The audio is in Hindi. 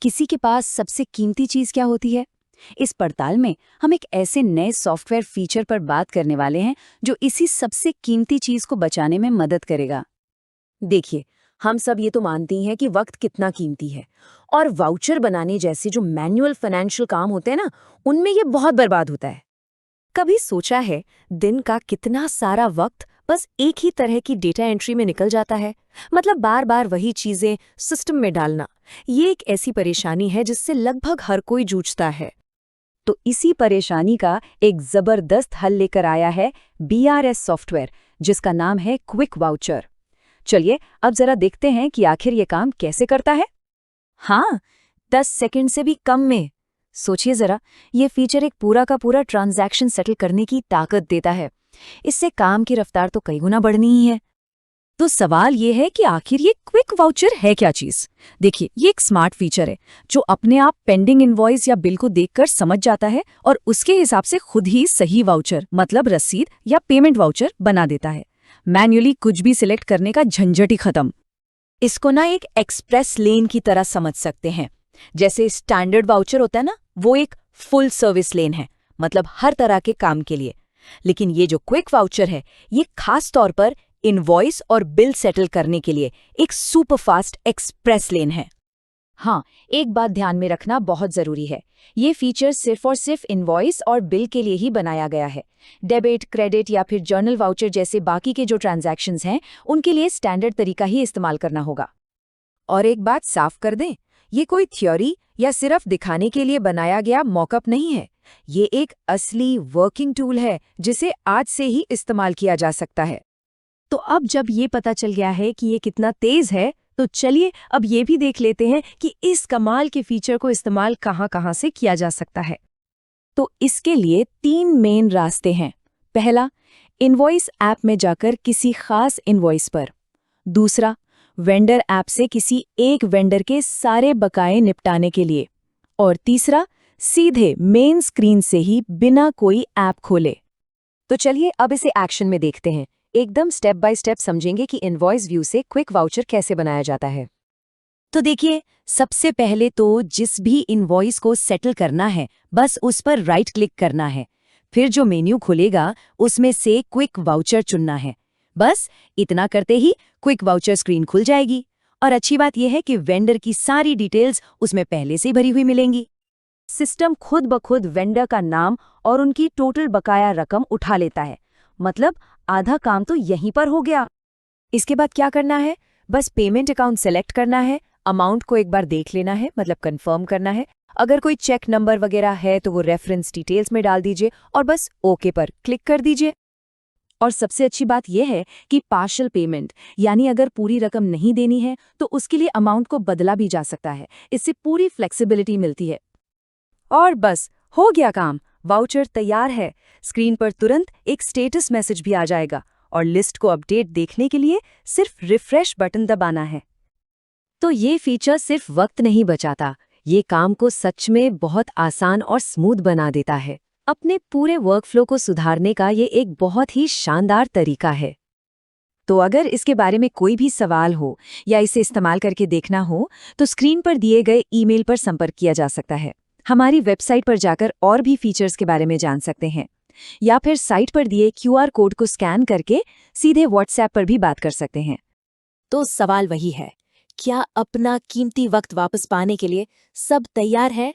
किसी के पास सबसे कीमती चीज क्या होती है? इस पड़ताल में हम एक ऐसे नए सॉफ्टवेयर फीचर पर बात करने वाले हैं जो इसी सबसे कीमती चीज को बचाने में मदद करेगा। देखिए, हम सब ये तो मानते ही हैं कि वक्त कितना कीमती है और वाउचर बनाने जैसे जो मैनुअल फाइनेंशियल काम होते हैं ना, उनमें ये बहुत बर्बाद होता है। कभी सोचा है दिन का कितना सारा वक्त बस एक ही तरह की डेटा एंट्री में निकल जाता है? मतलब बार बार वही चीजें सिस्टम में डालना। ये एक ऐसी परेशानी है जिससे लगभग हर कोई जूझता है। तो इसी परेशानी का एक जबरदस्त हल लेकर आया है BRS सॉफ्टवेयर, जिसका नाम है क्विक वाउचर। चलिए अब जरा देखते हैं कि आखिर ये काम कैसे करता है। हाँ, 10 सेकंड से भी कम में। सोचिए जरा, ये फीचर एक पूरा का पूरा ट्रांजैक्शन सेटल करने की ताकत देता है। इससे काम की रफ्तार तो कई गुना बढ़नी ही है। तो सवाल ये है कि आखिर ये क्विक वाउचर है क्या चीज? देखिए, ये एक स्मार्ट फीचर है जो अपने आप पेंडिंग इनवॉइस या बिल को देखकर समझ जाता है और उसके हिसाब से खुद ही सही वाउचर मतलब रसीद या पेमेंट वाउचर बना देता है। मैन्युअली कुछ भी सिलेक्ट करने का झंझट ही खत्म। इसको ना एक एक्सप्रेस लेन की तरह समझ सकते हैं। जैसे स्टैंडर्ड वाउचर होता है ना, वो एक फुल सर्विस लेन है, मतलब हर तरह के काम के लिए। लेकिन ये जो क्विक वाउचर है, ये खास तौर पर इनवॉइस और बिल सेटल करने के लिए एक सुपरफास्ट एक्सप्रेस लेन है। हाँ, एक बात ध्यान में रखना बहुत जरूरी है। ये फीचर सिर्फ और सिर्फ इनवॉइस और बिल के लिए ही बनाया गया है। डेबिट, क्रेडिट या फिर जर्नल वाउचर जैसे बाकी के जो ट्रांजैक्शंस हैं, उनके लिए स्टैंडर्ड तरीका ही इस्तेमाल करना होगा। और एक बात साफ कर दें, ये कोई थ्योरी या सिर्फ दिखाने के लिए बनाया गया मॉकअप नहीं है। ये एक असली वर्किंग टूल है जिसे आज से ही इस्तेमाल किया जा सकता है। तो अब जब ये पता चल गया है कि ये कितना तेज है, तो चलिए अब ये भी देख लेते हैं कि इस कमाल के फीचर को इस्तेमाल कहाँ-कहाँ से किया जा सकता है। तो इसके लिए 3 मेन रास्ते हैं। पहला, इनवॉइस ऐप में जाकर किसी खास इनवॉइस पर। दूसरा, वेंडर ऐप से किसी एक वेंडर के सारे बकाए निपटाने के लिए। और तीसरा, सीधे मेन स्क्रीन से ही बिना कोई ऐप खोले। तो चलिए अब इसे एक्शन में देखते हैं। एकदम स्टेप बाय स्टेप समझेंगे कि इनवॉइस व्यू से क्विक वाउचर कैसे बनाया जाता है। तो देखिए, सबसे पहले तो जिस भी इनवॉइस को सेटल करना है, बस उस पर राइट क्लिक करना है। फिर जो मेन्यू खुलेगा, उसमें से क्विक वाउचर चुनना है। बस इतना करते ही क्विक वाउचर स्क्रीन खुल जाएगी। और अच्छी बात यह है कि वेंडर की सारी डिटेल्स उसमें पहले से ही भरी हुई मिलेंगी। सिस्टम खुद ब खुद वेंडर का नाम और उनकी टोटल बकाया रकम उठा लेता है। मतलब आधा काम तो यहीं पर हो गया। इसके बाद क्या करना है? बस पेमेंट अकाउंट सेलेक्ट करना है, अमाउंट को एक बार देख लेना है, मतलब कंफर्म करना है। अगर कोई चेक नंबर वगैरह है तो वो रेफरेंस डिटेल्स में डाल दीजिए और बस ओके पर क्लिक कर दीजिए। और सबसे अच्छी बात यह है कि पार्शियल पेमेंट, यानी अगर पूरी रकम नहीं देनी है तो उसके लिए अमाउंट को बदला भी जा सकता है। इससे पूरी फ्लेक्सिबिलिटी मिलती है। और बस हो गया काम, वाउचर तैयार है। स्क्रीन पर तुरंत एक स्टेटस मैसेज भी आ जाएगा और लिस्ट को अपडेट देखने के लिए सिर्फ रिफ्रेश बटन दबाना है। तो ये फीचर सिर्फ वक्त नहीं बचाता, ये काम को सच में बहुत आसान और स्मूथ बना देता है। अपने पूरे वर्कफ्लो को सुधारने का ये एक बहुत ही शानदार तरीका है। तो अगर इसके बारे में कोई भी सवाल हो या इसे इस्तेमाल करके देखना हो, तो स्क्रीन पर दिए गए ईमेल पर संपर्क किया जा सकता है। हमारी वेबसाइट पर जाकर और भी फीचर्स के बारे में जान सकते हैं, या फिर साइट पर दिए QR कोड को स्कैन करके सीधे WhatsApp पर भी बात कर सकते हैं। तो सवाल वही है, क्या अपना कीमती वक्त वापस पाने के लिए सब तैयार है?